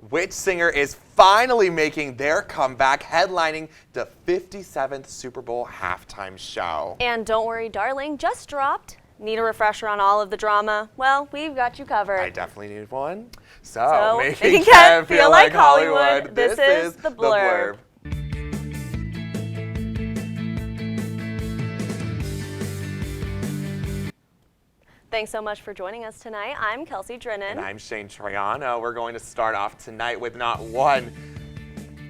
Which singer is finally making their comeback, headlining the 57th Super Bowl halftime show? And Don't Worry Darling just dropped. Need a refresher on all of the drama? Well, we've got you covered. I definitely need one. So making Kent feel like Hollywood, this is The Blurb. Thanks so much for joining us tonight. I'm Kelsey Drennan. And I'm Shane Troiano. We're going to start off tonight with not one,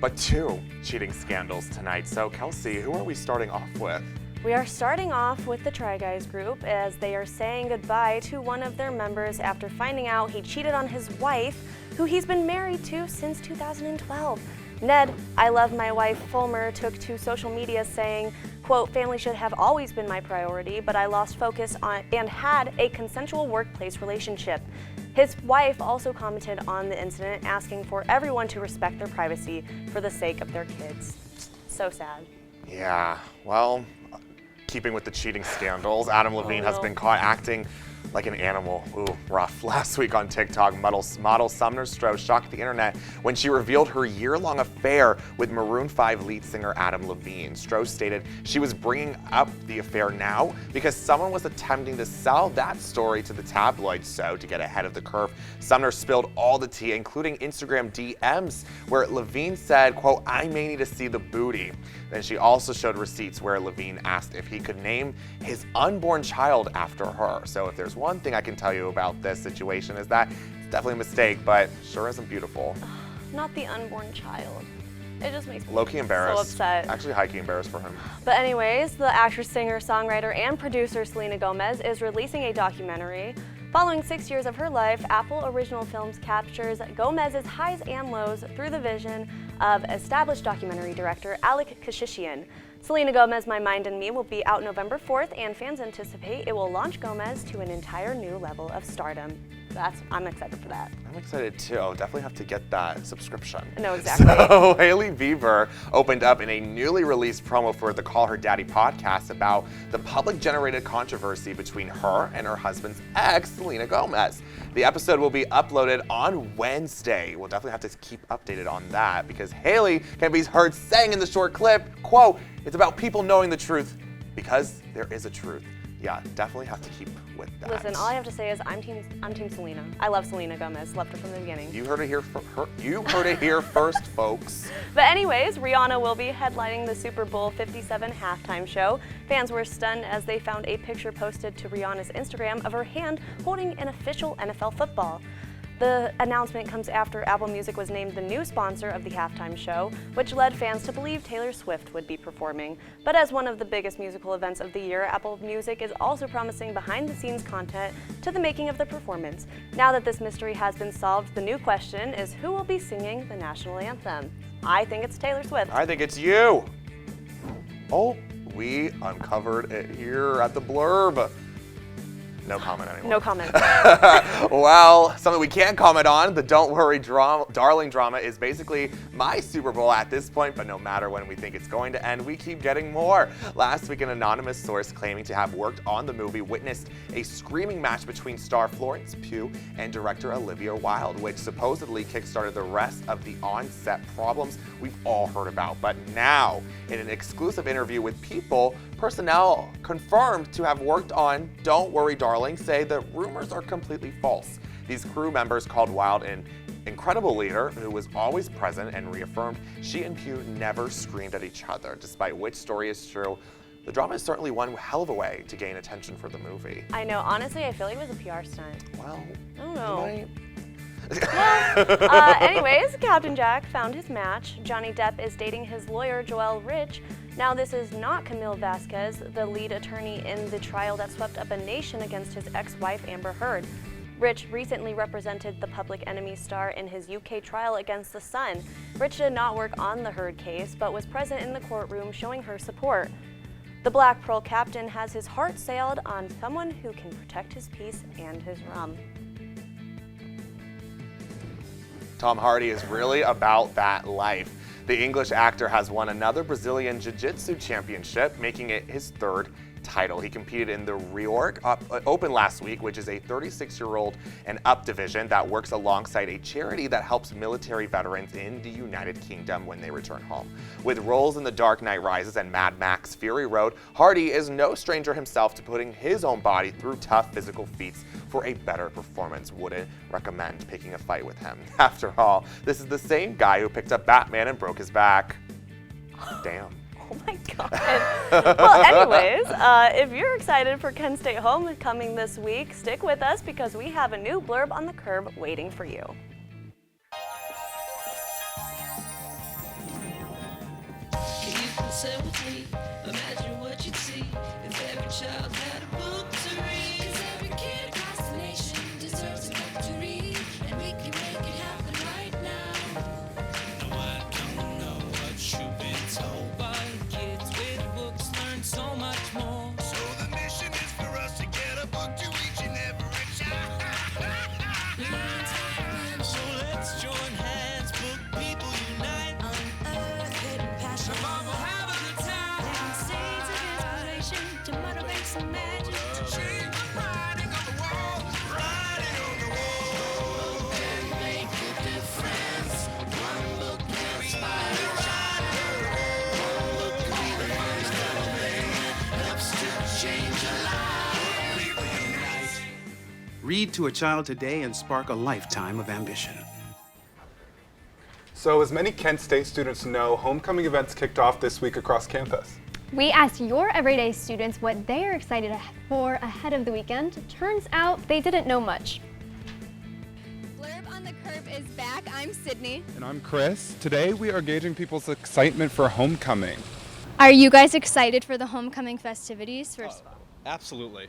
but two cheating scandals tonight. So Kelsey, who are we starting off with? We are starting off with the Try Guys group as they are saying goodbye to one of their members after finding out he cheated on his wife, who he's been married to since 2012. Ned, I love my wife, Fulmer, took to social media saying, quote, family should have always been my priority, but I lost focus on and had a consensual workplace relationship. His wife also commented on the incident, asking for everyone to respect their privacy for the sake of their kids. So sad. Yeah, well, keeping with the cheating scandals, Adam Levine has been caught acting like an animal. Ooh, rough. Last week on TikTok, model Sumner Stroh shocked the internet when she revealed her year-long affair with Maroon 5 lead singer Adam Levine. Stroh stated she was bringing up the affair now because someone was attempting to sell that story to the tabloids. So, to get ahead of the curve, Sumner spilled all the tea, including Instagram DMs, where Levine said, quote, I may need to see the booty. Then she also showed receipts where Levine asked if he could name his unborn child after her. So if there's one thing I can tell you about this situation is that it's definitely a mistake, but sure isn't beautiful. Not the unborn child. It just makes me low-key embarrassed. So upset. Actually, high-key embarrassed for him. But anyways, the actress, singer, songwriter, and producer Selena Gomez is releasing a documentary. Following 6 years of her life, Apple Original Films captures Gomez's highs and lows through the vision of established documentary director Alec Kashishian. Selena Gomez, My Mind and Me will be out November 4th, and fans anticipate it will launch Gomez to an entire new level of stardom. I'm excited for that. I'm excited too. I'll definitely have to get that subscription. No, exactly. So Hailey Bieber opened up in a newly released promo for the Call Her Daddy podcast about the public-generated controversy between her and her husband's ex, Selena Gomez. The episode will be uploaded on Wednesday. We'll definitely have to keep updated on that because Hailey can be heard saying in the short clip, quote, it's about people knowing the truth because there is a truth. Yeah, definitely have to keep with that. Listen, all I have to say is I'm team Selena. I love Selena Gomez. Loved her from the beginning. You heard it here first, folks. But anyways, Rihanna will be headlining the Super Bowl 57 halftime show. Fans were stunned as they found a picture posted to Rihanna's Instagram of her hand holding an official NFL football. The announcement comes after Apple Music was named the new sponsor of the halftime show, which led fans to believe Taylor Swift would be performing. But as one of the biggest musical events of the year, Apple Music is also promising behind-the-scenes content to the making of the performance. Now that this mystery has been solved, the new question is who will be singing the national anthem? I think it's Taylor Swift. I think it's you. Oh, we uncovered it here at the Blurb. No comment anymore. No comment. Well, something we can't comment on, the Don't Worry Darling drama is basically my Super Bowl at this point, but no matter when we think it's going to end, we keep getting more. Last week, an anonymous source claiming to have worked on the movie witnessed a screaming match between star Florence Pugh and director Olivia Wilde, which supposedly kickstarted the rest of the on-set problems we've all heard about. But now, in an exclusive interview with People, personnel confirmed to have worked on Don't Worry Darling say that rumors are completely false. These crew members called Wilde an incredible leader who was always present and reaffirmed she and Pugh never screamed at each other. Despite which story is true, the drama is certainly one hell of a way to gain attention for the movie. I know. Honestly, I feel like it was a PR stunt. Well, I don't know. Well, anyways, Captain Jack found his match. Johnny Depp is dating his lawyer, Joel Rich. Now, this is not Camille Vasquez, the lead attorney in the trial that swept up a nation against his ex-wife, Amber Heard. Rich recently represented the Public Enemy star in his UK trial against The Sun. Rich did not work on the Heard case, but was present in the courtroom showing her support. The Black Pearl captain has his heart sailed on someone who can protect his peace and his rum. Tom Hardy is really about that life. The English actor has won another Brazilian Jiu-Jitsu championship, making it his third title. He competed in the Reorg Open last week, which is a 36-year-old and up division that works alongside a charity that helps military veterans in the United Kingdom when they return home. With roles in The Dark Knight Rises and Mad Max Fury Road, Hardy is no stranger himself to putting his own body through tough physical feats for a better performance. Wouldn't recommend picking a fight with him. After all, this is the same guy who picked up Batman and broke his back. Damn. Oh my God. Well, anyways, if you're excited for Kent State homecoming this week, stick with us because we have a new blurb on the curb waiting for you. Imagine what you'd see if every child had a book to read. 'Cause every kid across the nation deserves a book to read, and we can make it happen right now. No, I don't know what you've been told, but kids with books learn so much more. So the mission is for us to get a book to each and every child. So let's join hands, book people unite, unearth hidden passion. Have a good time. Seeds of inspiration to motivate some magic. To change the writing on the wall, writing on the wall. And make a difference. One book can inspire a child. One book can be the first thing that helps to change a life. People unite. Read to a child today and spark a lifetime of ambition. So as many Kent State students know, homecoming events kicked off this week across campus. We asked your everyday students what they are excited for ahead of the weekend. Turns out they didn't know much. Blurb on the Curb is back. I'm Sydney. And I'm Chris. Today we are gauging people's excitement for homecoming. Are you guys excited for the homecoming festivities? First of all, Absolutely.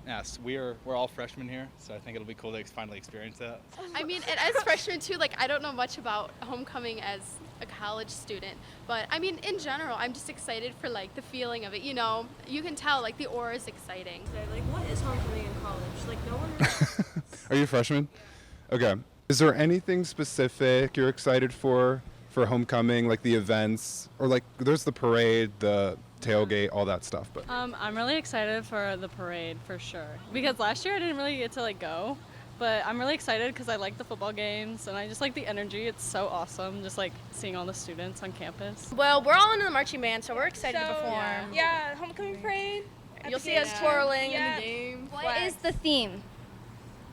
Yes, we're all freshmen here, so I think it'll be cool to finally experience that. I mean, and as freshmen too, like I don't know much about homecoming as a college student, but I mean, in general, I'm just excited for like the feeling of it. You know, you can tell like the aura is exciting. Like, what is homecoming in college? Like, no one Are you a freshman? Okay. Is there anything specific you're excited for homecoming, like the events, or like there's the parade, the tailgate, all that stuff, but I'm really excited for the parade for sure because last year I didn't really get to like go, but I'm really excited because I like the football games and I just like the energy. It's so awesome just like seeing all the students on campus. Well, we're all into the marching band, so we're excited to perform. Yeah, homecoming parade. You'll see us twirling in the game. what is the theme?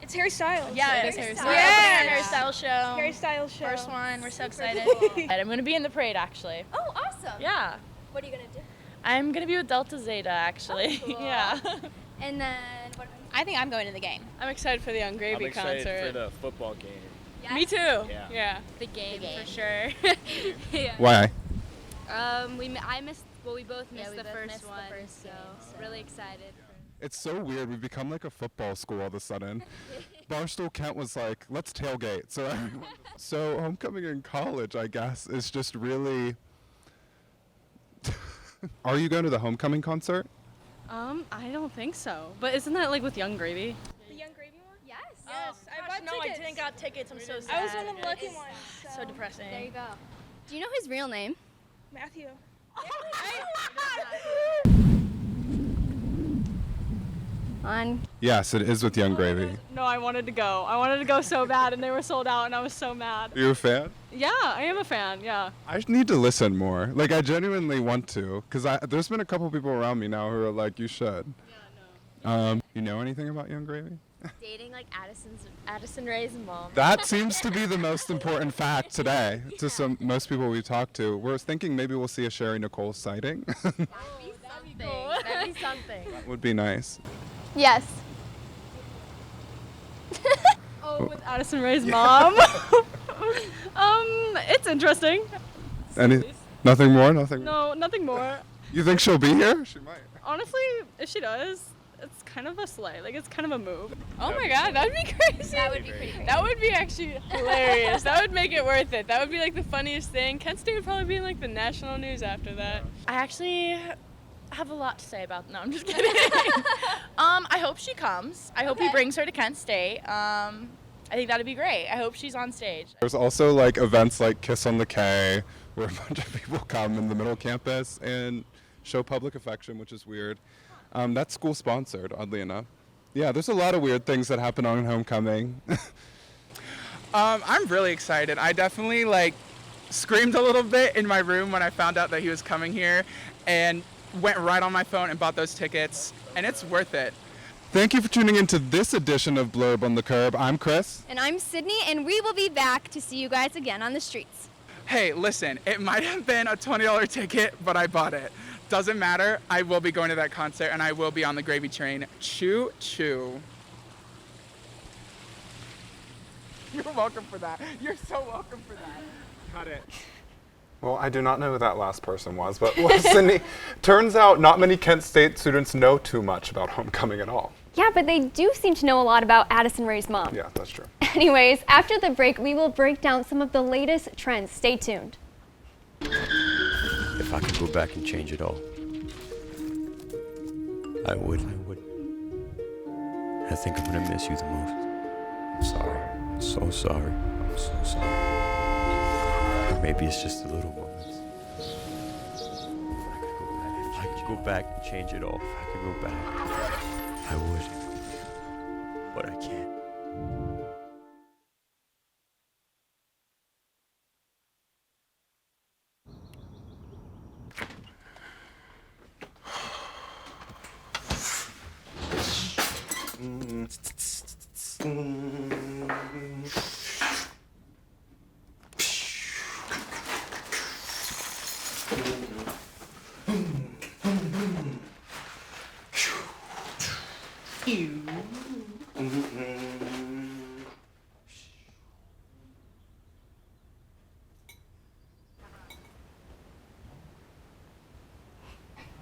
It's Harry Styles. Yeah, it is Harry Styles. Yeah. Harry Styles show. Harry Styles show. First one. We're so excited. I'm gonna be in the parade actually. Oh, awesome. Yeah, What are you going to do? I'm gonna be with Delta Zeta actually. Oh, cool. Yeah. And then what about I think I'm going to the game. I'm excited for the Young Gravy concert. for the football game. you? Me too. Yeah. The game, for sure. why? We both missed the first one, so really excited. It's so weird. We've become like a football school all of a sudden. Barstool Kent was like, let's tailgate. So homecoming in college, I guess, is just really... Are you going to the homecoming concert? I don't think so. But isn't that like with Young Gravy? The Young Gravy one? Yes. Yes. I bought tickets. I didn't got tickets. I'm so sad. I was one of the lucky ones. So depressing. There you go. Do you know his real name? Matthew. On Yes, it is with Young Gravy. No, I wanted to go. I wanted to go so bad, and they were sold out, and I was so mad. Are you a fan? Yeah, I am a fan. Yeah. I need to listen more. Like, I genuinely want to, because there's been a couple people around me now who are like, you should. Yeah, no. You know anything about Young Gravy? Dating like Addison Rae's mom. That seems to be the most important fact today to most people we talked to. We're thinking maybe we'll see a Sherry Nicole sighting. That'd be something. That would be nice. Yes. Oh, with Addison Rae's mom. It's interesting. Nothing more? Nothing. No, nothing more. You think she'll be here? She might. Honestly, if she does, it's kind of a slay. Like, it's kind of a move. Oh my god, that'd be crazy. That would be pretty crazy. That would be actually hilarious. That would make it worth it. That would be like the funniest thing. Kent State would probably be in like the national news after that. I actually have a lot to say about. No, I'm just kidding. I hope she comes. I hope he brings her to Kent State. I think that'd be great. I hope she's on stage. There's also like events like Kiss on the K, where a bunch of people come in the middle campus and show public affection, which is weird. That's school sponsored, oddly enough. Yeah, there's a lot of weird things that happen on homecoming. I'm really excited. I definitely screamed a little bit in my room when I found out that he was coming here, and went right on my phone and bought those tickets, and it's worth it. Thank you for tuning into this edition of Blurb on the Curb. I'm Chris. And I'm Sydney, and we will be back to see you guys again on the streets. Hey, listen, it might have been a $20 ticket, but I bought it. Doesn't matter. I will be going to that concert, and I will be on the gravy train. Choo choo. You're welcome for that. You're so welcome for that. Cut it. Well, I do not know who that last person was, but Sydney, turns out not many Kent State students know too much about homecoming at all. Yeah, but they do seem to know a lot about Addison Ray's mom. Yeah, that's true. Anyways, after the break, we will break down some of the latest trends. Stay tuned. If I could go back and change it all, I would. I think I'm gonna miss you the most. I'm sorry. I'm so sorry. I'm so sorry. Or maybe it's just the little moments. If I could go back and change it all, if I could go back, I would. But I can't.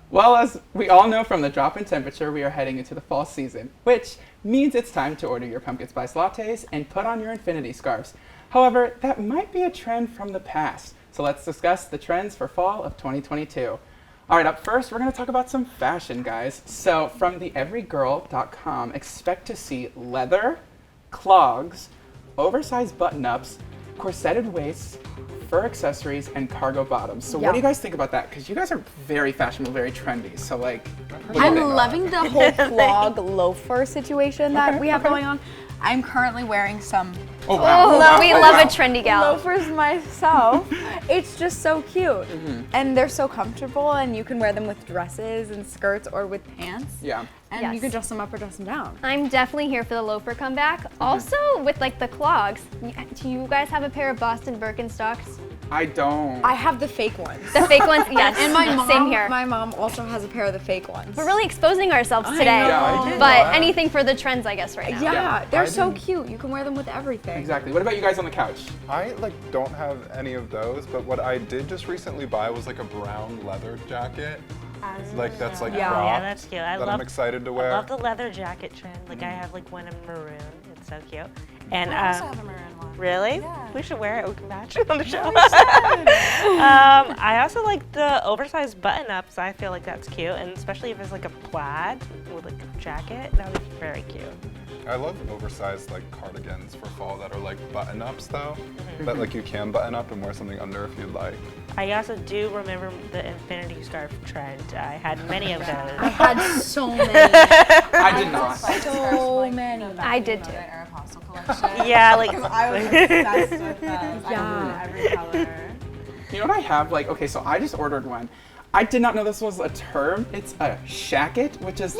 Well, as we all know from the drop in temperature, we are heading into the fall season, which means it's time to order your pumpkin spice lattes and put on your infinity scarves. However, that might be a trend from the past. So let's discuss the trends for fall of 2022. All right, up first, we're going to talk about some fashion, guys. So from theeverygirl.com, expect to see leather, clogs, oversized button-ups, corseted waists, fur accessories, and cargo bottoms. So what do you guys think about that? Because you guys are very fashionable, very trendy. So I'm loving the whole clog loafer situation that we have going on. I'm currently wearing some We love a trendy gal. loafers myself. It's just so cute. And they're so comfortable, and you can wear them with dresses and skirts or with pants. Yeah. And you can dress them up or dress them down. I'm definitely here for the loafer comeback. Also, with the clogs, do you guys have a pair of Boston Birkenstocks? I don't. I have the fake ones. The fake ones, yes. And my mom, same here. My mom also has a pair of the fake ones. We're really exposing ourselves today. Yeah, but anything for the trends, I guess, right now. Yeah, they're so cute. You can wear them with everything. Exactly. What about you guys on the couch? I don't have any of those, but what I did just recently buy was a brown leather jacket. That's cropped. Yeah, that's cute. I'm excited to wear. I love the leather jacket trend. I have one in maroon. It's so cute. And I also have a maroon one. Really? Yeah. We should wear it. We can match it on the show. I also like the oversized button-ups. I feel like that's cute, and especially if it's a plaid with a jacket, that would be very cute. I love oversized cardigans for fall that are button-ups though. That you can button up and wear something under if you'd like. I also do remember the infinity scarf trend. I had many of those. I had so many. I did not. So many. I did too. Yeah, I was obsessed with them. Yeah. Every color. You know what I have? Okay, so I just ordered one. I did not know this was a term. It's a shacket, which is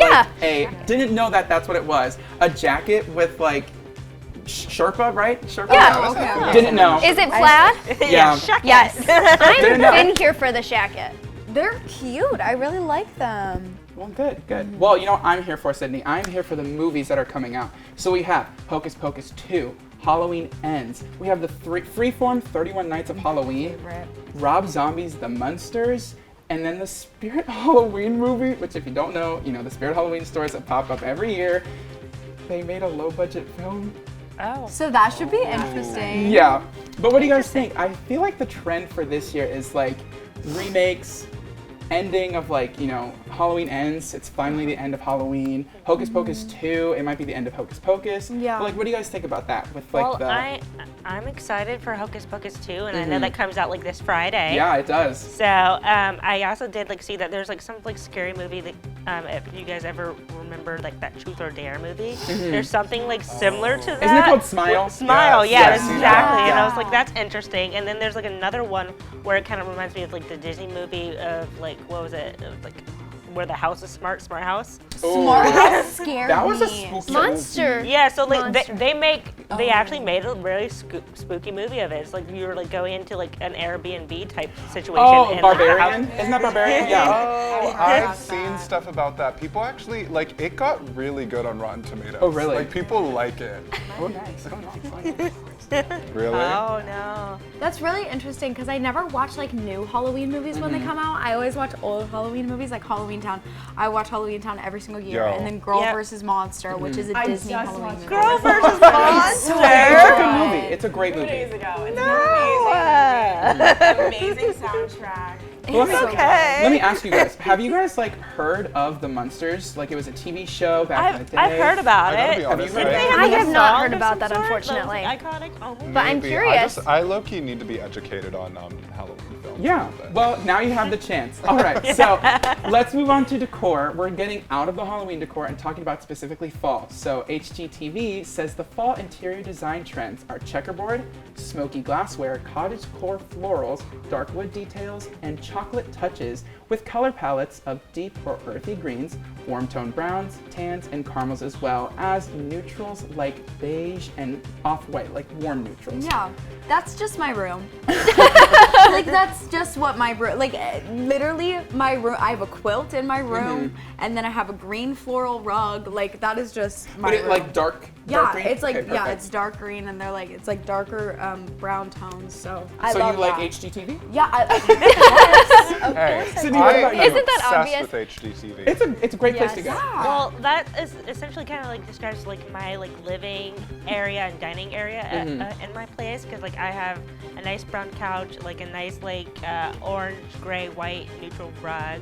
didn't know that's what it was. A jacket with Sherpa, right? Sherpa? Yeah. Okay. Didn't know. Is it plaid? Yeah. Yes. I've been here for the shacket. They're cute. I really like them. Well, good, good. Well, I'm here for, Sydney. I'm here for the movies that are coming out. So we have Hocus Pocus 2, Halloween Ends. We have the Freeform 31 Nights of Halloween, Rob Zombie's The Munsters, and then the Spirit Halloween movie, which if you don't know, the Spirit Halloween stores that pop up every year. They made a low-budget film. Oh. So that should be interesting. Yeah. But what do you guys think? I feel like the trend for this year is remakes, ending of Halloween Ends. It's finally the end of Halloween. Hocus Pocus 2, it might be the end of Hocus Pocus. Yeah. But what do you guys think about that? With I'm excited for Hocus Pocus 2, and I know that comes out this Friday. Yeah, it does. So I also did see that there's some scary movie that if you guys ever remember like that Truth or Dare movie, there's something like similar to that. Isn't it called Smile? Smile, Yes, yeah, yes, exactly. yeah. And I was like, that's interesting. And then there's like another one where it kind of reminds me of like the Disney movie of like, what was it? Of, like where the house is smart house. Smart House scared That was a me. spooky Monster. Yeah, so like they actually made a really spooky movie of it. It's like you were like going into like an Airbnb type situation. Oh, in Barbarian? the house. Isn't that Barbarian? Yeah. Oh, I've seen stuff about that. People actually, like, it got really good on Rotten Tomatoes. Oh, really? Like, people like it. Oh, nice. Oh, nice. Really? Oh no. That's really interesting because I never watch like new Halloween movies when they come out. I always watch old Halloween movies like Halloween Town. I watch Halloween Town every single year, Yo. and then Girl Yep. vs. Monster, which is a Disney Halloween movie. Girl versus It's a Monster. good movie. It's a great movie. ago. It's No. amazing soundtrack. Let me, okay. let me ask you guys, have you guys like heard of the Munsters? Like it was a TV show back in the day? I've heard about I gotta it. be honest, Didn't I- they I like, a have not song heard of about some that, sort? unfortunately. That was, like, iconic. Oh, But I'm Maybe. curious. I low-key need to be educated on Halloween films. Yeah, well, now you have the chance. All right, so let's move on to decor. We're getting out of the Halloween decor and talking about specifically fall. So HGTV says the fall interior design trends are checkerboard, smoky glassware, cottage core florals, dark wood details, and chocolate touches with color palettes of deep or earthy greens, warm toned browns, tans, and caramels, as well as neutrals like beige and off-white, like warm neutrals. Yeah, that's just my room. Like that's just what my room. Like literally, my room. I have a quilt in my room, and then I have a green floral rug. Like that is just my But it room. like dark Yeah, green? it's like Okay, yeah, perfect. it's dark green, and they're like it's like darker brown tones. So I So love you like that. HGTV? Yeah, Hey, Sydney, what about you? Isn't that obsessed obvious? with HGTV. It's a great place to go. Well, that is essentially kind of like describes like my like living area and dining area in my place, because like I have a nice brown couch, like a nice like orange, gray, white neutral rug,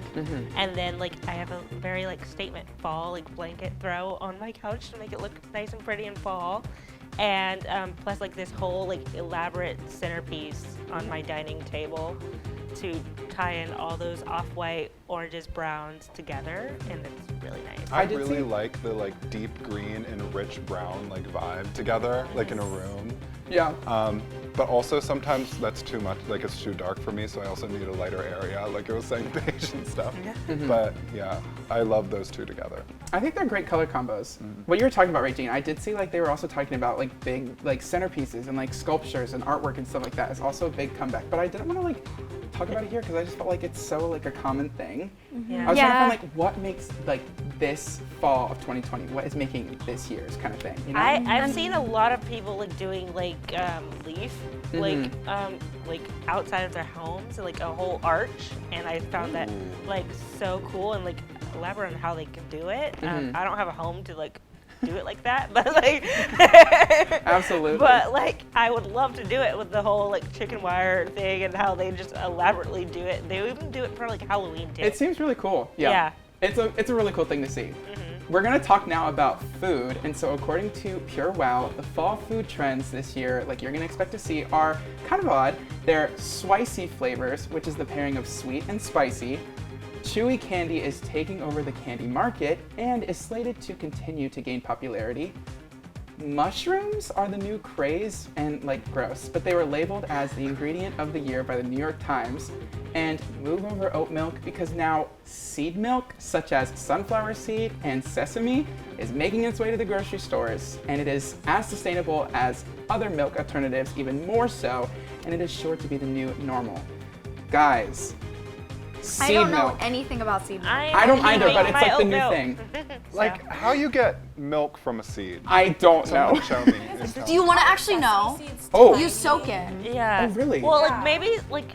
and then like I have a very like statement fall like blanket throw on my couch to make it look nice and pretty in fall. And plus like this whole like elaborate centerpiece on my dining table to tie in all those off-white oranges, browns together, and it's really nice. I really like the like deep green and rich brown like vibe together, like in a room. Yeah. But also sometimes that's too much, like it's too dark for me, so I also need a lighter area, like it was saying beige and stuff. But yeah, I love those two together. I think they're great color combos. What you were talking about, Regine, I did see like they were also talking about like big like centerpieces and like sculptures and artwork and stuff like that. It's also a big comeback. But I didn't want to like talk about it here because I just felt like it's so like a common thing. Yeah. I was trying to find like what makes like this fall of 2020, what is making this year's kind of thing, you know? I've seen a lot of people like doing like leaf, like outside of their homes, like a whole arch, and I found that like so cool and like elaborate on how they can do it. I don't have a home to like do it like that, but like Absolutely. But like I would love to do it with the whole like chicken wire thing and how they just elaborately do it. They even do it for like Halloween too. It seems really cool. Yeah. Yeah. It's a really cool thing to see. We're gonna talk now about food, and so according to Pure Wow, the fall food trends this year, like you're gonna expect to see, are kind of odd. They're spicy flavors, which is the pairing of sweet and spicy. Chewy candy is taking over the candy market and is slated to continue to gain popularity. Mushrooms are the new craze and like gross, but they were labeled as the ingredient of the year by the New York Times. And move over oat milk, because now seed milk, such as sunflower seed and sesame, is making its way to the grocery stores, and it is as sustainable as other milk alternatives, even more so, and it is sure to be the new normal. Guys, seed I don't milk. know anything about seed milk. I don't either, but it's my like the oat new milk. thing. Like how you get milk from a seed? I don't know. Someone show me. Do you want to actually know? Oh. You soak it. Yeah. Oh, really? Well, like maybe like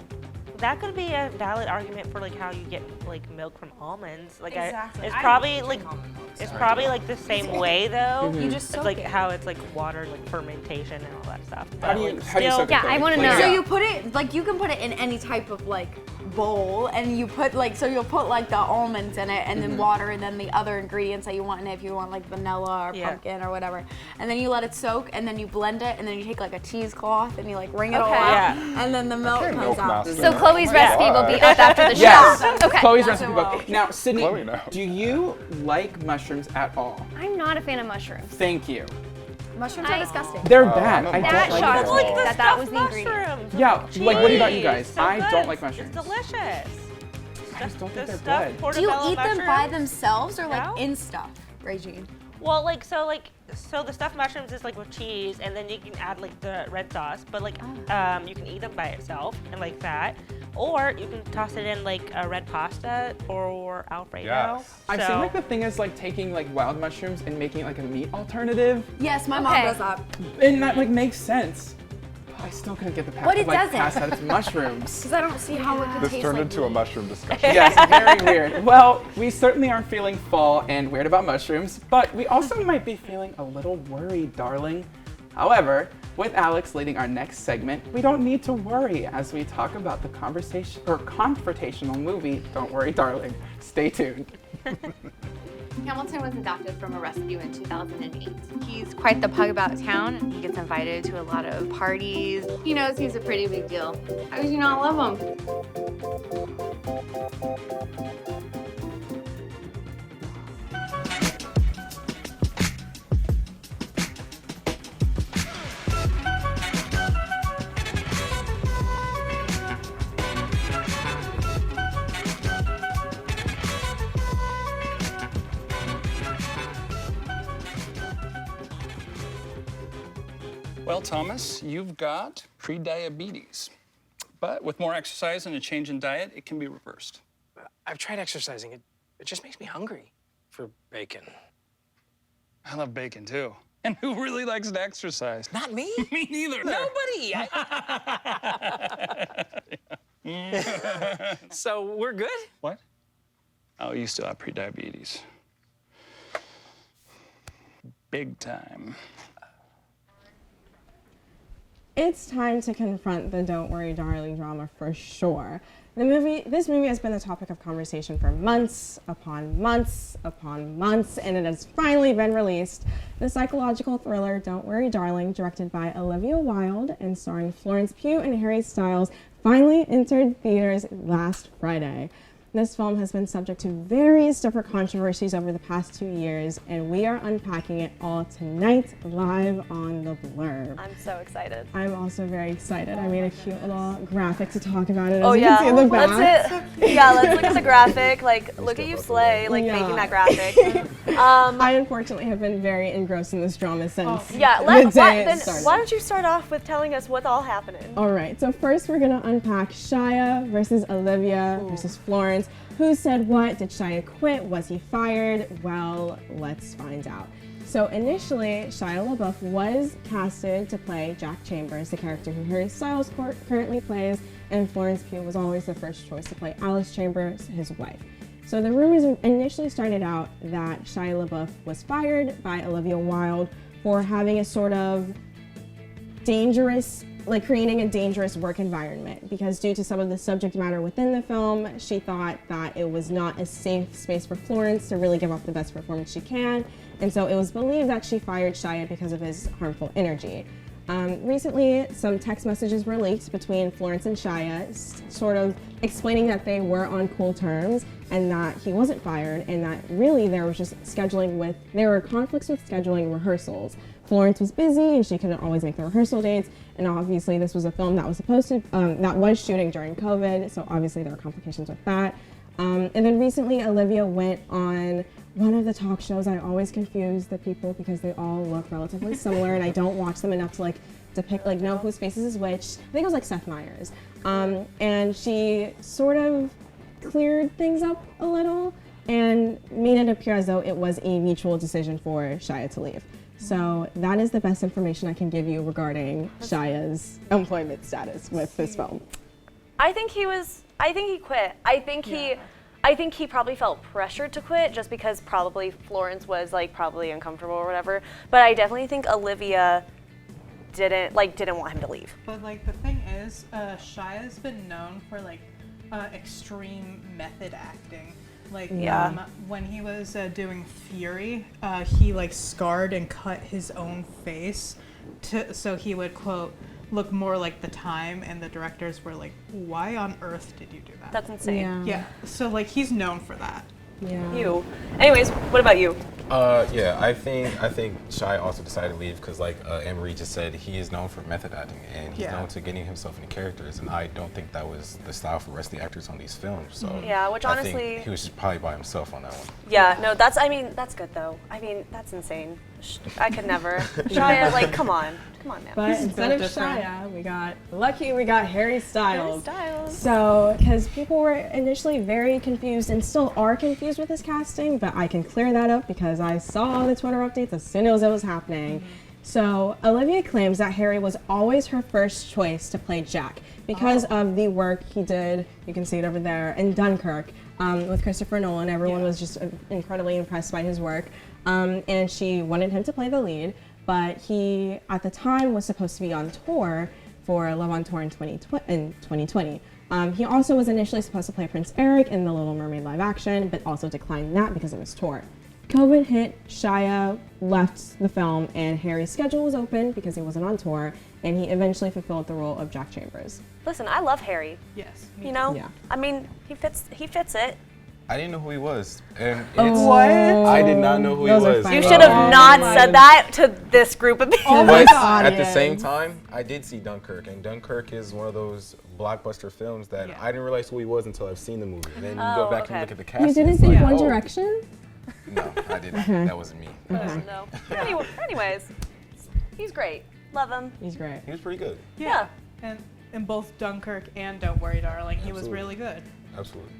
that could be a valid argument for like how you get like milk from almonds. Like Exactly. it's I probably don't like drink almond milk, it's so I probably don't like the same way though. You just It's soak like it. how it's like water, like fermentation and all that stuff. How do you like, how do you still- soak it? Yeah, though? I wanna Like, know. So yeah. you put it like you can put it in any type of like bowl and you put like, so you'll put like the almonds in it and then water and then the other ingredients that you want in it, if you want like vanilla or pumpkin or whatever. And then you let it soak and then you blend it and then you take like a cheesecloth and you like wring it all out and then the milk comes out. So Chloe's recipe will be up after the show. Yes. Okay. Chloe's recipe book. Now, Sydney, Chloe knows. do you like mushrooms at all? I'm not a fan of mushrooms. Thank you. Mushrooms are disgusting. They're bad. I That don't like shocked them. me that was the ingredient. Yeah, like what about you guys? So I good. don't like mushrooms. It's delicious. I just don't think The they're stuffed good. Do you portobello eat them by mushrooms. themselves or like No. in stuff, Regine? Well, so the stuffed mushrooms is like with cheese, and then you can add like the red sauce. But like, you can eat them by itself and like that, or you can toss it in like a red pasta or Alfredo. Yes. I've seen like the thing is like taking like wild mushrooms and making it like a meat alternative, Yes, my mom does that. and that like makes sense. I still couldn't get the But it doesn't. past that it's mushrooms. Because I don't see how it could This taste turned like into a meat. mushroom discussion. Yes, very weird. Well, we certainly are feeling fall and weird about mushrooms, but we also might be feeling a little worried, darling. However, with Alex leading our next segment, we don't need to worry as we talk about the confrontational movie, Don't Worry, Darling. Stay tuned. Hamilton was adopted from a rescue in 2008. He's quite the pug about town. He gets invited to a lot of parties. He knows he's a pretty big deal. How could you not love him? Well, Thomas, you've got pre-diabetes. But with more exercise and a change in diet, it can be reversed. I've tried exercising. It just makes me hungry for bacon. I love bacon, too. And who really likes to exercise? Not me. Me neither. Nobody. So we're good? What? Oh, you still have pre-diabetes. Big time. It's time to confront the Don't Worry, Darling drama for sure. This movie has been the topic of conversation for months upon months upon months, and it has finally been released. The psychological thriller Don't Worry, Darling, directed by Olivia Wilde and starring Florence Pugh and Harry Styles, finally entered theaters last Friday. This film has been subject to various different controversies over the past 2 years, and we are unpacking it all tonight live on The Blurb. I'm so excited. I'm also very excited. I made a cute little graphic to talk about it. Oh as you yeah, can see in the back. let's look at the graphic. Like, look at you slay, like making that graphic. I unfortunately have been very engrossed in this drama since the Then day it started. why don't you start off with telling us what's all happening? All right, so first we're gonna unpack Shia versus Olivia versus Florence. Who said what? Did Shia quit? Was he fired? Well, let's find out. So initially, Shia LaBeouf was casted to play Jack Chambers, the character who Harry Styles currently plays, and Florence Pugh was always the first choice to play Alice Chambers, his wife. So the rumors initially started out that Shia LaBeouf was fired by Olivia Wilde for having a sort of dangerous, like creating a dangerous work environment, because due to some of the subject matter within the film, she thought that it was not a safe space for Florence to really give off the best performance she can, and so it was believed that she fired Shia because of his harmful energy. Recently, some text messages were leaked between Florence and Shia, sort of explaining that they were on cool terms and that he wasn't fired, and that really there were conflicts with scheduling rehearsals. Florence was busy and she couldn't always make the rehearsal dates, and obviously this was a film that was that was shooting during COVID, so obviously there were complications with that. And then recently Olivia went on one of the talk shows. I always confuse the people because they all look relatively similar, and I don't watch them enough to depict know whose faces is which. I think it was like Seth Meyers, and she sort of cleared things up a little and made it appear as though it was a mutual decision for Shia to leave. So that is the best information I can give you regarding Shia's employment status with this film. I think he quit. I think he probably felt pressured to quit just because probably Florence was probably uncomfortable or whatever. But I definitely think Olivia didn't want him to leave. But the thing is, Shia's been known for extreme method acting. Like when he was doing Fury, he like scarred and cut his own face so he would quote look more like the time, and the directors were like, why on earth did you do that? That's insane. Yeah. So like he's known for that. Yeah. You. Anyways, what about you? Yeah, I think Shai also decided to leave because, like Anne-Marie just said, he is known for method acting and he's known to getting himself into characters, and I don't think that was the style for the rest of the actors on these films. So which I honestly, think he was just probably by himself on that one. Yeah, no, that's good though. I mean, that's insane. I could never. Shia, like, come on man. But instead of Shia, we got Harry Styles. So, because people were initially very confused and still are confused with his casting, but I can clear that up because I saw the Twitter updates as soon as it was happening. So, Olivia claims that Harry was always her first choice to play Jack because of the work he did, you can see it over there, in Dunkirk with Christopher Nolan. Everyone was just incredibly impressed by his work. And she wanted him to play the lead, but he, at the time, was supposed to be on tour for Love on Tour in 2020. He also was initially supposed to play Prince Eric in The Little Mermaid live action, but also declined that because of his tour. COVID hit, Shia left the film, and Harry's schedule was open because he wasn't on tour, and he eventually fulfilled the role of Jack Chambers. Listen, I love Harry. Yes. You know? Yeah. I mean, he fits it. I didn't know who he was, and What? I did not know who he was. You should have not said that to this group of people. But at the same time, I did see Dunkirk, and Dunkirk is one of those blockbuster films that I didn't realize who he was until I've seen the movie. And then you go back and look at the cast. You didn't think One Direction? No, I didn't. Okay. That wasn't me. No. Anyways, he's great. Love him. He's great. He was pretty good. Yeah. And in both Dunkirk and Don't Worry Darling, he was really good. Absolutely.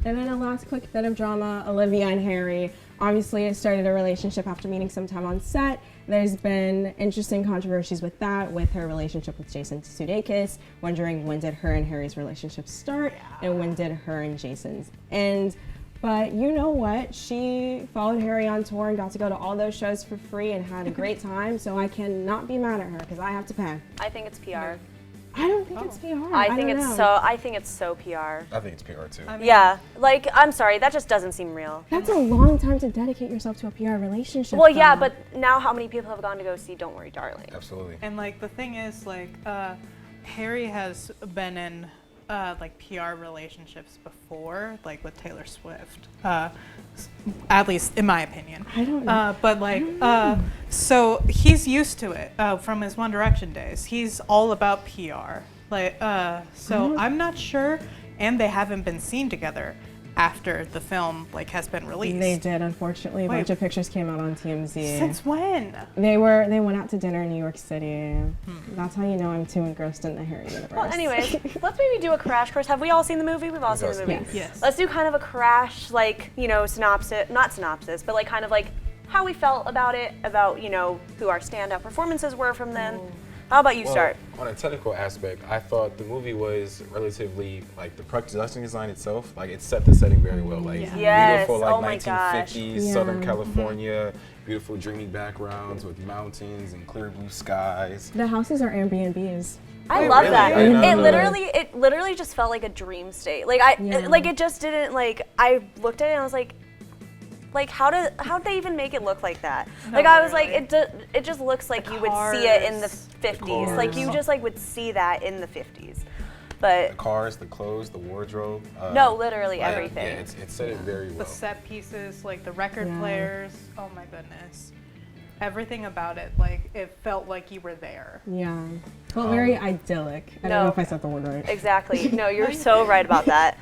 And then a last quick bit of drama, Olivia and Harry obviously started a relationship after meeting sometime on set. There's been interesting controversies with that, with her relationship with Jason Sudeikis, wondering when did her and Harry's relationship start and when did her and Jason's end. But you know what? She followed Harry on tour and got to go to all those shows for free and had a great time, so I cannot be mad at her because I have to pay. I think it's PR. I don't think it's PR. I think it's so PR. I think it's PR too. Yeah, like, I'm sorry, that just doesn't seem real. That's a long time to dedicate yourself to a PR relationship. Well, yeah, but now how many people have gone to go see Don't Worry Darling? Absolutely. And like the thing is, like Harry has been in like PR relationships before, like with Taylor Swift. At least in my opinion. I don't know. But like, so he's used to it from his One Direction days. He's all about PR. Like, so I'm not sure. And they haven't been seen together after the film like has been released. They did, unfortunately. A bunch of pictures came out on TMZ. Since when? They went out to dinner in New York City. That's how you know I'm too engrossed in the Harry universe. Well, anyways, let's maybe do a crash course. Have we all seen the movie? We've all seen the movie. Yes. Let's do kind of a crash, like, you know, synopsis, not synopsis, but like kind of like how we felt about it, about, you know, who our standout performances were from them. How about you start? On a technical aspect, I thought the movie was relatively, like, the production design itself, like, it set the setting very well. Like, beautiful, like, 1950s, Southern California, beautiful dreamy backgrounds with mountains and clear blue skies. The houses are Airbnbs. I love that. It literally just felt like a dream state. Like it just didn't, like, I looked at it and I was like how'd they even make it look like that? No, like I was like, it just looks like you would see it in the 50s. cars. Like you just like would see that in the 50s. But The cars, the clothes, the wardrobe. No, literally everything. Yeah, it set it very well. The set pieces, like the record players. Oh my goodness. Everything about it, like it felt like you were there. Yeah. Felt very idyllic. I don't know if I said the word right. Exactly. No, you're so right about that.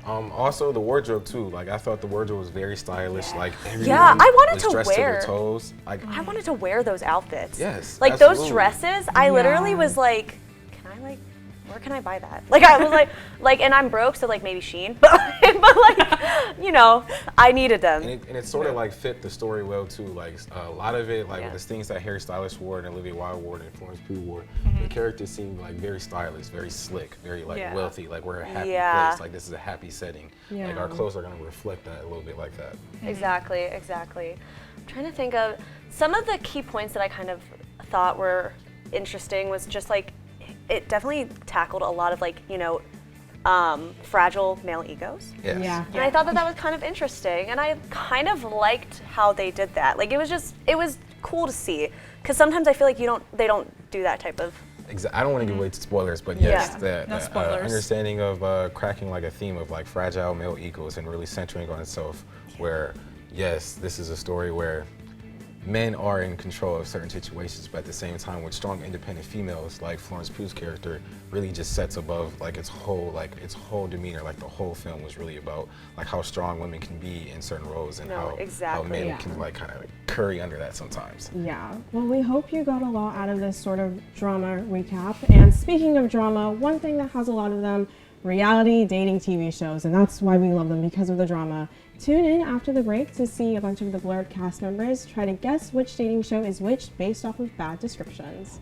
Also the wardrobe too. Like I thought the wardrobe was very stylish. Like everyone I wanted was to dressed wear. to their toes. Like I wanted to wear those outfits. Yes, Like absolutely. those dresses, I literally was like, where can I buy that? Like I was like, and I'm broke, so like maybe Shein, but like, you know, I needed them. And it sort of like fit the story well too. Like a lot of it, like with the things that Harry Styles wore and Olivia Wilde wore and Florence Pugh wore, the characters seemed like very stylish, very slick, very like wealthy. Like we're a happy place. Like this is a happy setting. Like our clothes are gonna reflect that a little bit like that. Exactly. I'm trying to think of some of the key points that I kind of thought were interesting was just like, it definitely tackled a lot of like, you know, fragile male egos. Yes. Yeah. And I thought that was kind of interesting, and I kind of liked how they did that. Like it was cool to see, because sometimes I feel like they don't do that type of. I don't want to give away spoilers, but yes, Yeah. No the spoilers. understanding of cracking like a theme of like fragile male egos and really centering on itself, where yes, this is a story where men are in control of certain situations, but at the same time with strong independent females like Florence Pugh's character really just sets above like its whole demeanor. Like the whole film was really about like how strong women can be in certain roles and how men can like kind of like curry under that sometimes. Yeah, well, we hope you got a lot out of this sort of drama recap. And speaking of drama, one thing that has a lot of them, reality dating TV shows, and that's why we love them, because of the drama. Tune in after the break to see a bunch of the Blurb cast members try to guess which dating show is which based off of bad descriptions.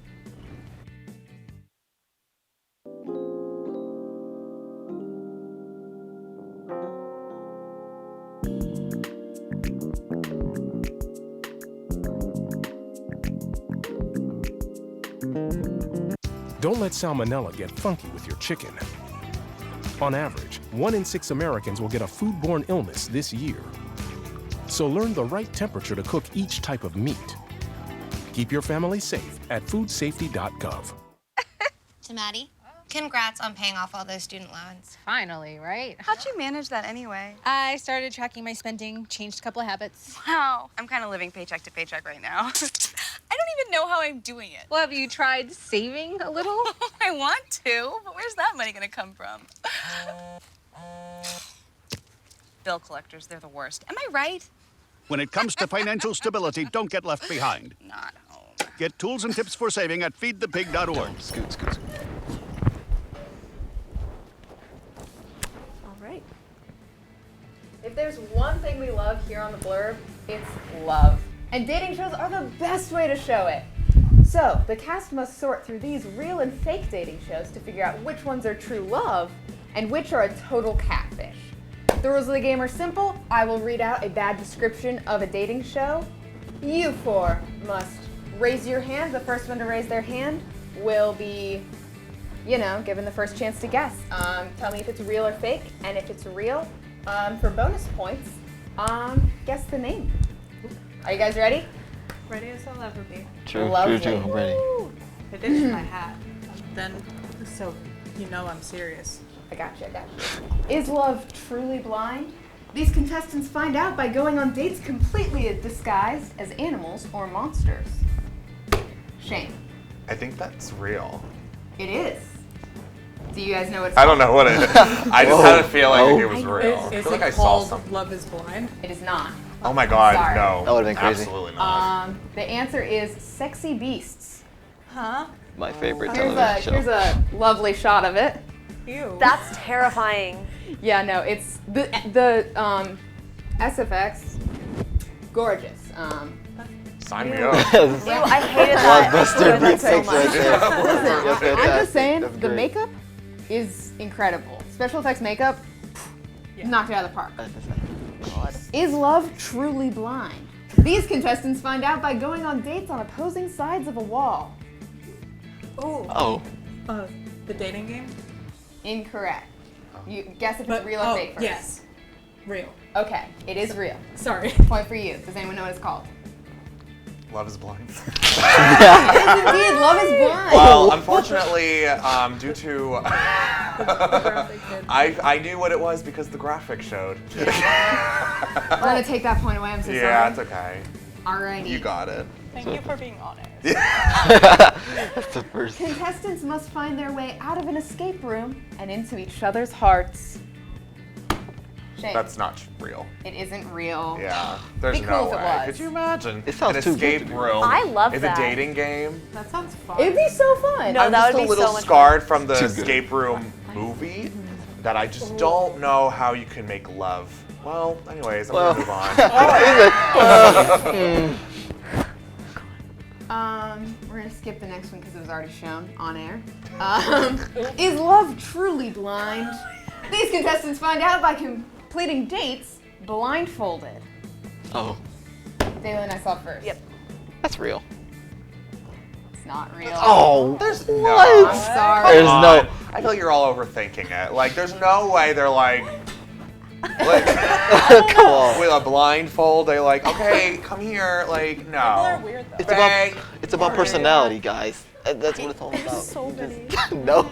Don't let salmonella get funky with your chicken. On average, 1 in 6 Americans will get a foodborne illness this year. So learn the right temperature to cook each type of meat. Keep your family safe at foodsafety.gov. To Maddie, congrats on paying off all those student loans. Finally, right? How'd you manage that anyway? I started tracking my spending, changed a couple of habits. Wow, I'm kind of living paycheck to paycheck right now. I don't even know how I'm doing it. Well, have you tried saving a little? I want to, but where's that money gonna come from? Bill collectors, they're the worst. Am I right? When it comes to financial stability, don't get left behind. Not home. Get tools and tips for saving at feedthepig.org. Scoot. All right. If there's one thing we love here on The Blurb, it's love. And dating shows are the best way to show it. So, the cast must sort through these real and fake dating shows to figure out which ones are true love and which are a total catfish. The rules of the game are simple. I will read out a bad description of a dating show. You four must raise your hand. The first one to raise their hand will be, given the first chance to guess. Tell me if it's real or fake, and if it's real, for bonus points, guess the name. Are you guys ready? Ready as I'll ever be. True, I'm ready. I ditched my hat. Then, so I'm serious. I got you. Is love truly blind? These contestants find out by going on dates completely disguised as animals or monsters. Shane. I think that's real. It is. Do you guys know what it's I don't know what it is. I just had a feeling it was real. I Is feel like it I saw called something. Love is Blind? It is not. Oh my god, Sorry. no. That would've been crazy. Absolutely not. The answer is Sexy Beasts. Huh? My favorite Here's television here's a lovely shot of it. Ew. That's terrifying. Yeah, no, it's the SFX. Gorgeous. Sign me up. Ew, I hated that. Blockbuster I hated that so beatfix right much. there. Listen, I'm just saying, That's the great. makeup is incredible. Special effects makeup, knocked it out of the park. Is love truly blind? These contestants find out by going on dates on opposing sides of a wall. Oh. The dating game? Incorrect. You guess if it's real or fake first. Yes. Real. Okay, it is real. Sorry. Point for you. Does anyone know what it's called? Love is blind. It is indeed. Love is blind. Well, unfortunately, due to I knew what it was because the graphic showed. I'm gonna take that point away. I'm so sorry. Yeah, it's okay. Alrighty. You got it. Thank you for being honest. That's the first. Contestants must find their way out of an escape room and into each other's hearts. Shane. That's not real. It isn't real. Yeah, there's Be no cool if it way. was. Could you imagine? It sounds An too good escape to be room I love is that. a dating game. That sounds fun. It'd be so fun. No, I'm that just would a be little so much scarred from the Too good. escape room movie that I just don't know how you can make love. Well, anyways, I'm gonna move on. We're gonna skip the next one because it was already shown on air. Is love truly blind? These contestants find out by completing dates blindfolded. Oh. Dalen, I saw first. Yep. That's real. It's not real. Oh. There's what? I'm sorry. There's no. I feel like you're all overthinking it. Like, there's no way they're like Come on. with a blindfold. They like, okay, come here. Like, no. People are weird though. It's about personality, guys. That's what it's all about. So many. No.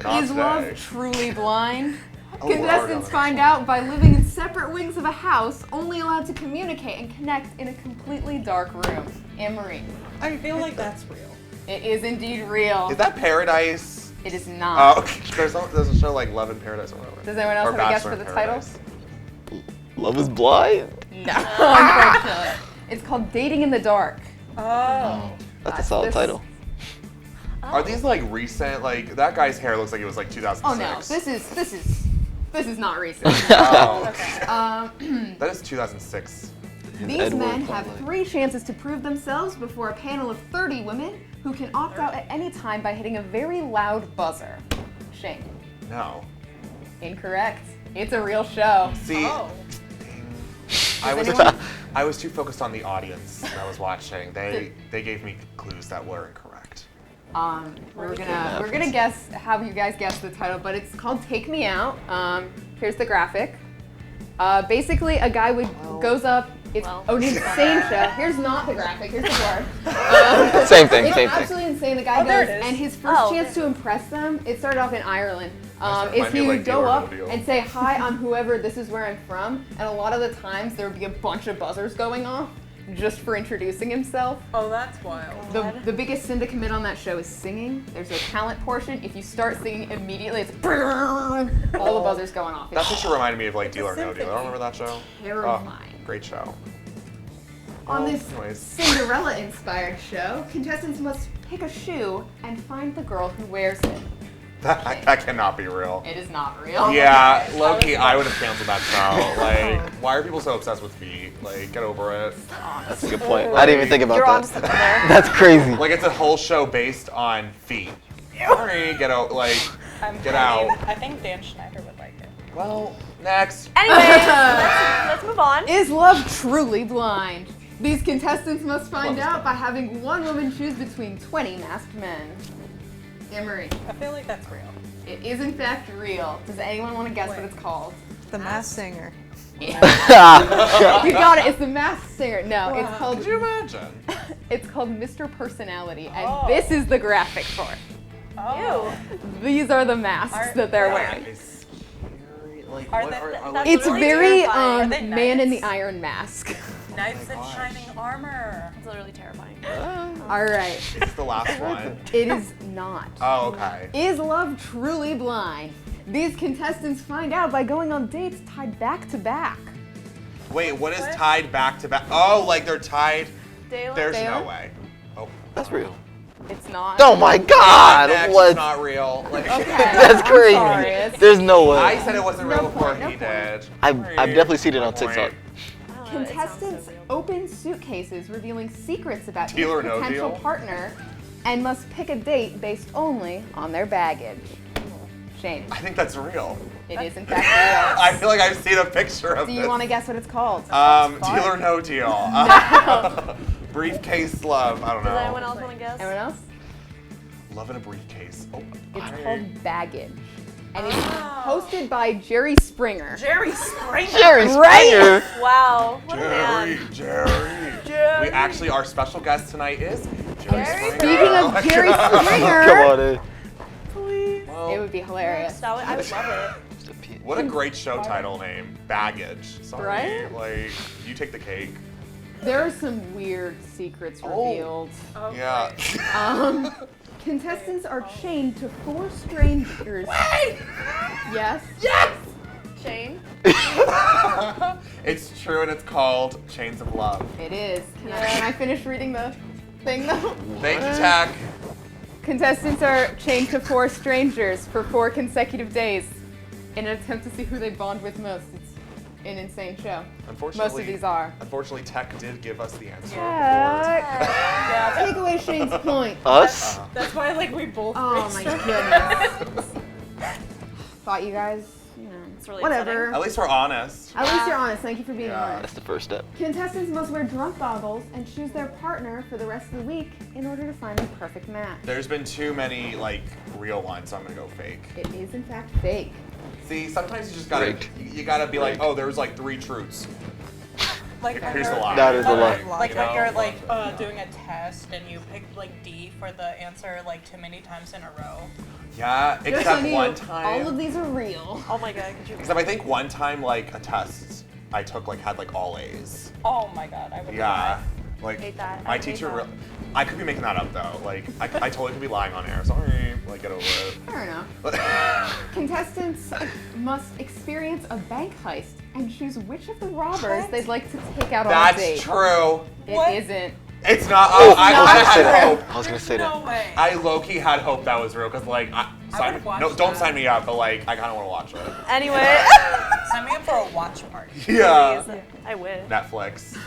Not Is today. love truly blind? Oh, we're already on Contestants the find out by living in separate wings of a house, only allowed to communicate and connect in a completely dark room. Anne-Marie. I feel like that's real. It is indeed real. Is that Paradise? It is not. Oh, okay. There's a show like Love in Paradise or whatever. Does anyone else Or have a guess Bachelor for in the title? Paradise. Love is blind. No, unfortunately. It's called Dating in the Dark. Oh. That's a solid this- title. Are these like recent? Like that guy's hair looks like it was like 2006. Oh no, this is not recent. Oh. Um, That is 2006. These Edward men have Cullen. 3 chances to prove themselves before a panel of 30 women who can opt out at any time by hitting a very loud buzzer. Shane. No. Incorrect. It's a real show. See, Oh. I was too focused on the audience that I was watching. They gave me clues that were incorrect. We're gonna guess, have you guys guess the title, but it's called Take Me Out. Here's the graphic. Basically, a guy goes up. It's an insane show. Here's not the graphic. Here's the blurb. Same thing. It's Same thing. absolutely insane. The guy there goes, it is. and his first chance to impress them. It started off in Ireland. Is remind me he of, would like, go Deal or No up Deal. and say, "Hi, I'm whoever. This is where I'm from." And a lot of the times there would be a bunch of buzzers going off just for introducing himself. Oh, that's wild. The biggest sin to commit on that show is singing. There's a talent portion. If you start singing immediately, it's all the buzzers going off. That picture reminded me of like Deal or No Deal. I don't remember that show. Terrifying. Oh, great show. On Well, this anyways. Cinderella-inspired show, contestants must pick a shoe and find the girl who wears it. That cannot be real. It is not real. Yeah, low-key, I would have canceled that show. Like, why are people so obsessed with feet? Like, get over it. That's a good point. I didn't even think about You're that. onto something there. That's crazy. Like, it's a whole show based on feet. Sorry, get out. Like, get out. I think Dan Schneider would like it. Well, next. Anyways, let's move on. Is love truly blind? These contestants must find out by having one woman choose between 20 masked men. Anne-Marie. I feel like that's real. It is in fact real. Does anyone want to guess what it's called? The Masked Singer. You got it. It's the Masked Singer. No, it's called. Could you imagine? It's called Mr. Personality, and this is the graphic for it. Oh. These are the masks that they're wearing. Like, Are what they- are, that's It's really very terrifying. Are they Man in the knights? Iron Mask. Knights in shining armor. It's literally terrifying. All right. Is this the last one? It is not. Oh, okay. Is love truly blind? These contestants find out by going on dates tied back to back. Wait, what is tied back to back? Oh, like they're tied. Dayla? There's Dayla? no way. Oh, That's real. It's not. Oh my God! next, What? it's not real. Like, That's crazy. sorry, it's- There's no way. I said it wasn't real No before point, no he point. did. I've definitely seen it on TikTok. Contestants open suitcases revealing secrets about Deal or each no potential deal? partner and must pick a date based only on their baggage. Shane. I think that's real. It is in fact real. I feel like I've seen a picture of Do this. you want to guess what it's called? Deal or no deal? Briefcase love. I don't know. Does anyone else want to guess? Anyone else? Love in a briefcase. Oh, It's called baggage. And it's hosted by Jerry Springer. Jerry Springer. Jerry Springer. Wow. What a man. Jerry. We actually, our special guest tonight is Jerry Springer. Speaking of Jerry Springer, Come on in. Well, it would be hilarious. I would love it. what a great show title name. Baggage. Sorry. Right? Like, you take the cake. There are some weird secrets revealed. Yeah. Contestants are chained to 4 strangers. Yes? Yes! Shane? It's true, and it's called Chains of Love. It is. Can I finish reading the thing though? Thank you, Tack. Contestants are chained to 4 strangers for 4 consecutive days in an attempt to see who they bond with most. It's an insane show. Unfortunately, Most of these are. Unfortunately, Tech did give us the answer. Take away Shane's point. Us? That's why, like, we both. Oh my goodness. Thought you guys you know, It's really whatever. upsetting. At least we're honest. At least you're honest. Thank you for being honest. That's the first step. Contestants must wear drunk goggles and choose their partner for the rest of the week in order to find the perfect match. There's been too many like real ones, so I'm gonna go fake. It is in fact fake. See, sometimes you just gotta you gotta be like, oh, there's like 3 truths. Like Here's the lie. That is a lie. Like when you're like doing a test and you pick like D for the answer like too many times in a row. Yeah, Just except so you one know, time. all of these are real. Oh my god, could you? Except I think one time like a test I took like had like all A's. Oh my god, I would Yeah. Like hate that. my I hate teacher that. I could be making that up though. Like I totally could be lying on air. Sorry. Like get over it. Fair enough. Contestants must experience a bank heist and choose which of the robbers they'd like to take out on a date. That's true. It isn't. It's not. Oh, I had hope. I was gonna say that. way. I low-key had hope that was real because like would watch don't that. sign me up, but like I kind of want to watch it. Anyway. Sign me up for a watch party. Yeah. Please. I wish. Netflix.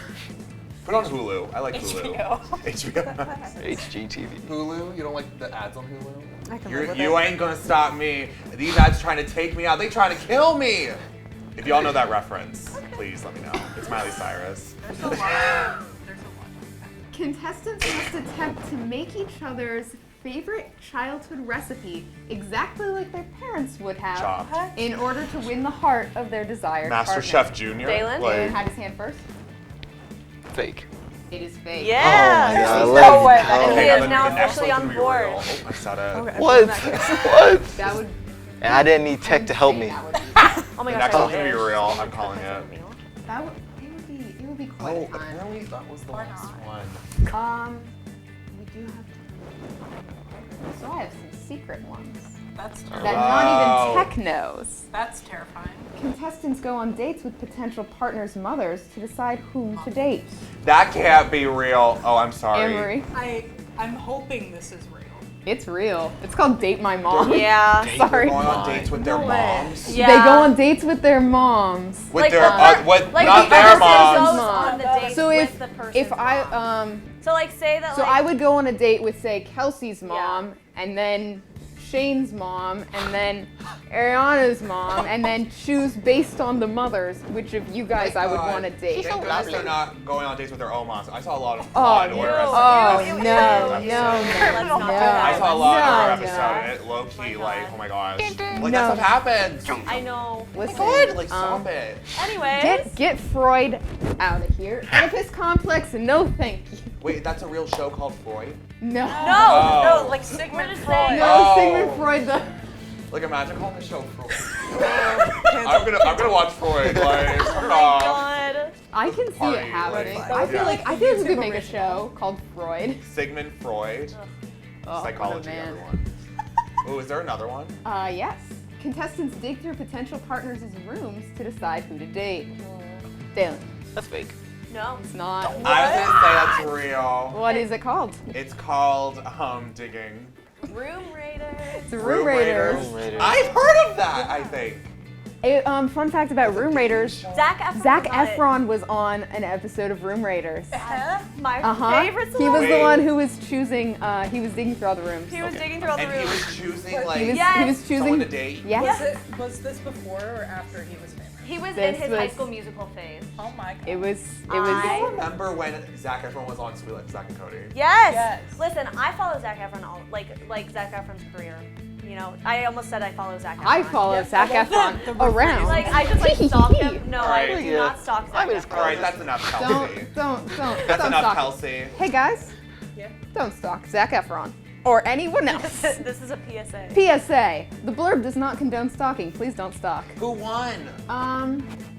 Put on Hulu. I like HBO. Hulu. HBO. HGTV. Hulu? You don't like the ads on Hulu? I can live with You it. ain't gonna stop me. These ads trying to take me out. They trying to kill me. If y'all know that reference, please let me know. It's Miley Cyrus. Contestants must attempt to make each other's favorite childhood recipe exactly like their parents would have Chopped. in order to win the heart of their desired Master partner. Chef Junior. Dalen? Dalen had his hand first. Fake. It is fake. Yeah. Oh my God, There's let no me way. go. And he Okay, is then now the next officially one's on gonna be real. board. Oh, I said it. Okay. What? What? That would. And I didn't need tech to help me. Oh my The gosh. next I one's gonna be wish. real. I'm calling it. That would. It would be quite Oh, a time. apparently that was the last one. We do have to. So I have some secret ones That's that terrifying. not even tech knows. That's terrifying. Contestants go on dates with potential partners' mothers to decide whom to date. That can't be real. Oh, I'm sorry. Anne-Marie, I'm hoping this is real. it's real. It's called Date My Mom. Yeah. Sorry. They're going on dates with their moms. Yeah. They go on dates with their moms. With Like their the with like not the their person moms. goes on the date So with if the person's if I mom. So like say that so like I would go on a date with say Kelsey's mom and then Shane's mom and then Ariana's mom and then choose based on the mothers which of you guys I would want to date. Thank goodness they're not going on dates with their own moms. I saw a lot of Oh, Law and Order episodes. I saw a lot of Order episode. It low key like, oh my gosh, like that stuff happens. I know. Listen, Like stop it. Anyways. Get Freud out of here. Oedipus complex, no thank you. Wait, that's a real show called Freud? No. Oh. No, like Sigmund just Freud. saying. No, Sigmund Freud. The Like imagine calling the show Freud. I'm gonna watch Freud. Like, turn it off. God. I can see Party, it happening. like, I feel yeah. like we could make a show called Freud. Sigmund Freud. Oh, Psychology, what a man. everyone. Oh, is there another one? Yes. Contestants dig through potential partners' rooms to decide who to date. Dalen. That's fake. No. It's not. I was gonna say that's real. What is it called? It's called digging. Room Raiders. It's Room Raiders. Room Raiders. I've heard of that. I think. Fun fact about Room Raiders. Zac Efron. Zac was on it. Efron was on an episode of Room Raiders. My favorite He was the Wait. one who was choosing. He was digging through all the rooms. He was digging through all the And he rooms. was choosing like He was someone choosing. to date. Yes. Was this before or after he was famous? He was in This his High was- School Musical phase. Oh my god. It was. I remember when Zac Efron was on Sweet Like Zack and Cody. Yes. Listen, I follow Zac Efron like Zac Efron's career. You know, I almost said I follow Zac Efron. I follow Zac Efron around. Like I just like stalk him. No, I Alright. do not stalk Zac Efron. All right, that's enough, Kelsey. Don't. That's don't enough, stalk. Kelsey. Hey guys. Yeah. Don't stalk Zac Efron or anyone else. This is a PSA. PSA: the blurb does not condone stalking. Please don't stalk. Who won?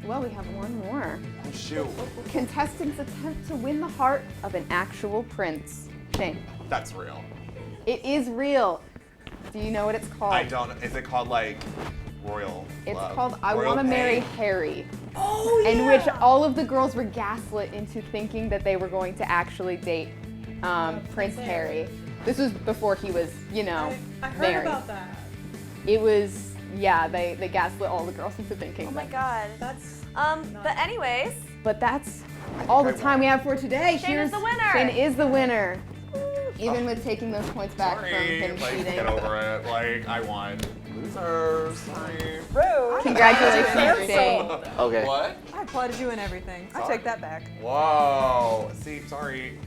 Well, we have one more. Oh, shoot. Contestants attempt to win the heart of an actual prince. Shane. That's real. It is real. Do you know what it's called? I don't. Is it called like Royal? It's Love? called I Royal Want to Marry Pain? Harry. Oh yeah. In which all of the girls were gaslit into thinking that they were going to actually date Prince Harry. This was before he was, I heard married. about that. It was, yeah, they gaslit all the girls into thinking. Oh my god. That's But anyways. But that's all the time we have for today. Shane is the winner. Shane is the winner. Even with taking those points back from Sorry. him Like, cheating. get over it. Like, I won. losers. Sorry. Rude. Congratulations, Jay. Okay. What? I applauded you and everything. I take that back. Whoa. See, sorry.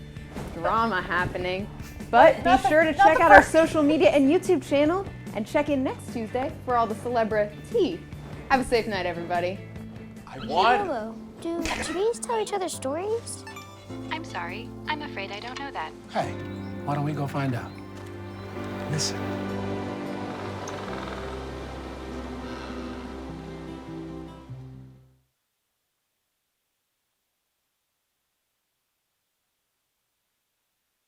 Drama happening. But be sure to check out our social media and YouTube channel and check in next Tuesday for all the celebrity. Have a safe night, everybody. I won. Hello. Do trees tell each other stories? I'm sorry. I'm afraid I don't know that. Hey, why don't we go find out? Listen.